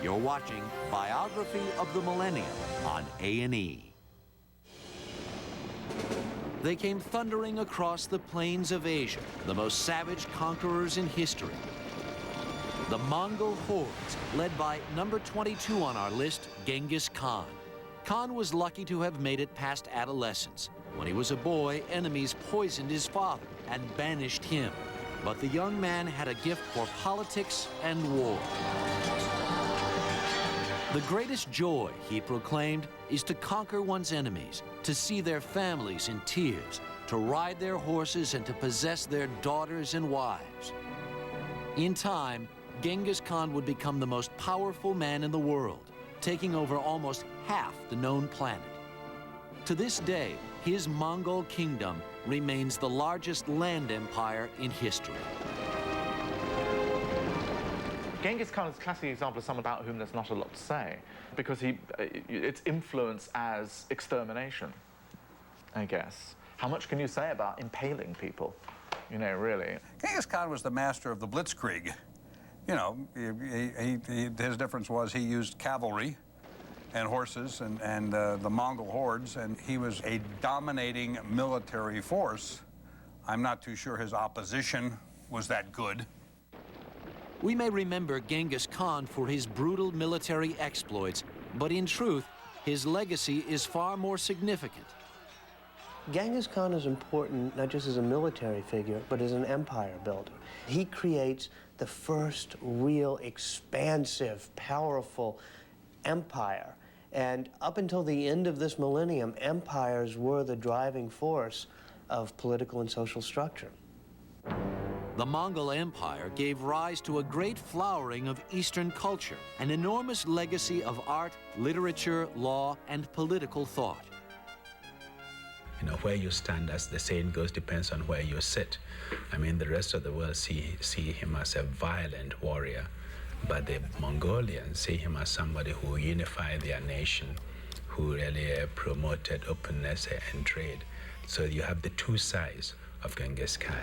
You're watching Biography of the Millennium on A&E. They came thundering across the plains of Asia, the most savage conquerors in history. The Mongol hordes, led by number 22 on our list, Genghis Khan. Khan was lucky to have made it past adolescence. When he was a boy, enemies poisoned his father and banished him. But the young man had a gift for politics and war. The greatest joy, he proclaimed, is to conquer one's enemies, to see their families in tears, to ride their horses and to possess their daughters and wives. In time, Genghis Khan would become the most powerful man in the world, taking over almost half the known planet. To this day, his Mongol kingdom remains the largest land empire in history. Genghis Khan is a classic example of someone about whom there's not a lot to say, because it's influence as extermination, I guess. How much can you say about impaling people, you know, really? Genghis Khan was the master of the blitzkrieg. You know, his difference was he used cavalry and horses and the Mongol hordes, and he was a dominating military force. I'm not too sure his opposition was that good. We may remember Genghis Khan for his brutal military exploits, but in truth, his legacy is far more significant. Genghis Khan is important not just as a military figure, but as an empire builder. He creates the first real expansive, powerful empire. And up until the end of this millennium, empires were the driving force of political and social structure. The Mongol Empire gave rise to a great flowering of Eastern culture, an enormous legacy of art, literature, law, and political thought. You know, where you stand, as the saying goes, depends on where you sit. I mean, the rest of the world see him as a violent warrior, but the Mongolians see him as somebody who unified their nation, who really promoted openness and trade. So you have the two sides of Genghis Khan.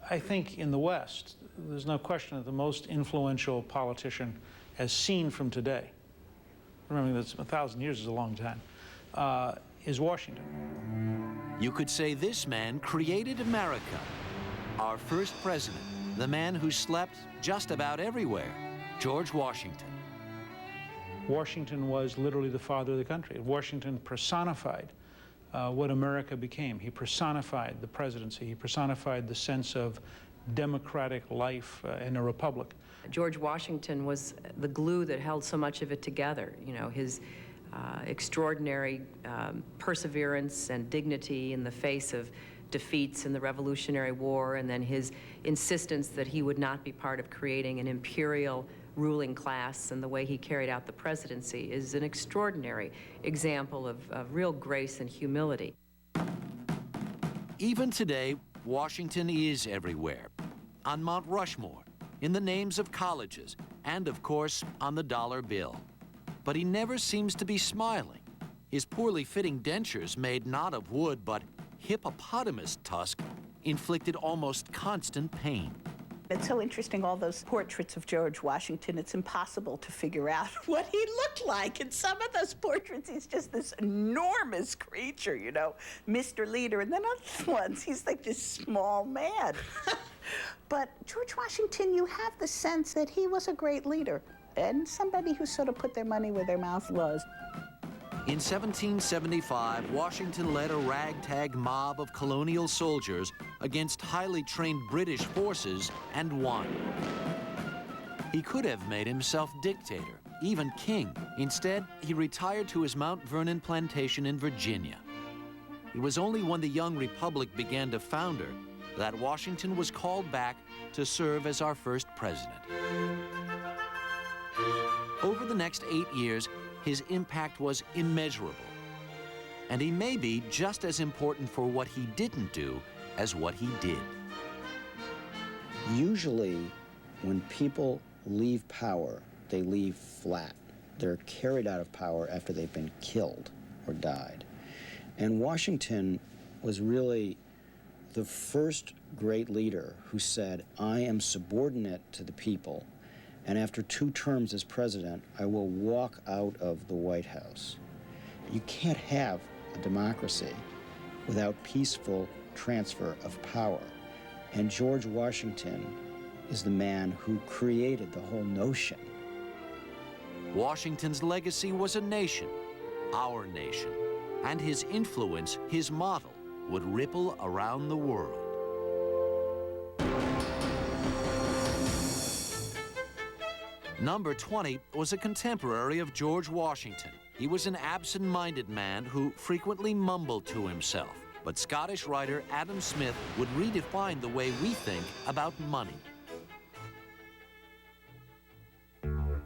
I think in the West, there's no question that the most influential politician as seen from today, remembering that 1,000 years is a long time, is Washington. You could say this man created America. Our first president, the man who slept just about everywhere, George Washington. Washington was literally the father of the country. Washington personified what America became. He personified the presidency. He personified the sense of democratic life in a republic. George Washington was the glue that held so much of it together. You know, his extraordinary perseverance and dignity in the face of defeats in the Revolutionary War, and then his insistence that he would not be part of creating an imperial ruling class, and the way he carried out the presidency is an extraordinary example of real grace and humility. Even today, Washington is everywhere. On Mount Rushmore, in the names of colleges, and of course, on the dollar bill. But he never seems to be smiling. His poorly fitting dentures, made not of wood but hippopotamus tusk, inflicted almost constant pain. It's so interesting, all those portraits of George Washington. It's impossible to figure out what he looked like. In some of those portraits, he's just this enormous creature, you know, Mr. Leader. And then other ones, he's like this small man. But George Washington, you have the sense that he was a great leader and somebody who sort of put their money where their mouth was. In 1775, Washington led a ragtag mob of colonial soldiers against highly trained British forces and won. He could have made himself dictator, even king. Instead, he retired to his Mount Vernon plantation in Virginia. It was only when the young republic began to founder that Washington was called back to serve as our first president. Over the next 8 years, his impact was immeasurable. And he may be just as important for what he didn't do as what he did. Usually, when people leave power, they leave flat. They're carried out of power after they've been killed or died. And Washington was really the first great leader who said, I am subordinate to the people, and after 2 terms as president, I will walk out of the White House. You can't have a democracy without peaceful transfer of power. And George Washington is the man who created the whole notion. Washington's legacy was a nation, our nation, and his influence, his model, would ripple around the world. Number 20 was a contemporary of George Washington. He was an absent-minded man who frequently mumbled to himself. But Scottish writer Adam Smith would redefine the way we think about money.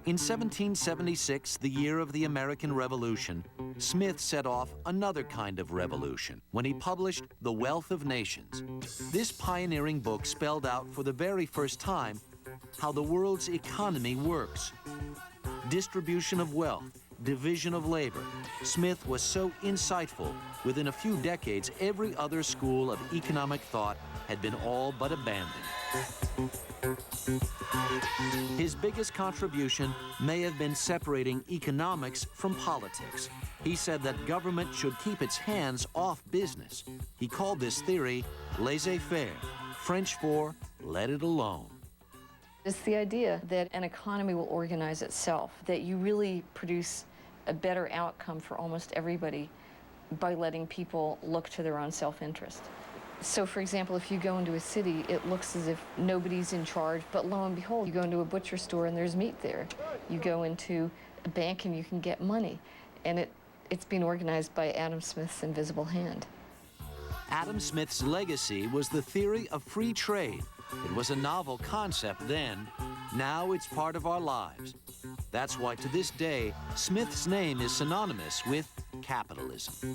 In 1776, the year of the American Revolution, Smith set off another kind of revolution when he published The Wealth of Nations. This pioneering book spelled out for the very first time how the world's economy works. Distribution of wealth, division of labor. Smith was so insightful, within a few decades, every other school of economic thought had been all but abandoned. His biggest contribution may have been separating economics from politics. He said that government should keep its hands off business. He called this theory laissez-faire, French for let it alone. It's the idea that an economy will organize itself, that you really produce a better outcome for almost everybody by letting people look to their own self-interest. So, for example, if you go into a city, it looks as if nobody's in charge, but lo and behold, you go into a butcher store and there's meat there. You go into a bank and you can get money. And it's been organized by Adam Smith's invisible hand. Adam Smith's legacy was the theory of free trade. It was a novel concept then. Now it's part of our lives. That's why, to this day, Smith's name is synonymous with capitalism.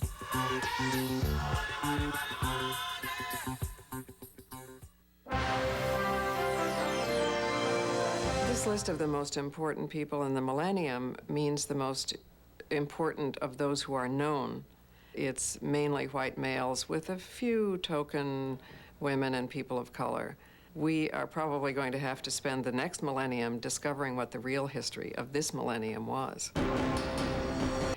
This list of the most important people in the Millennium means the most important of those who are known. It's mainly white males with a few token women and people of color. We are probably going to have to spend the next millennium discovering what the real history of this millennium was.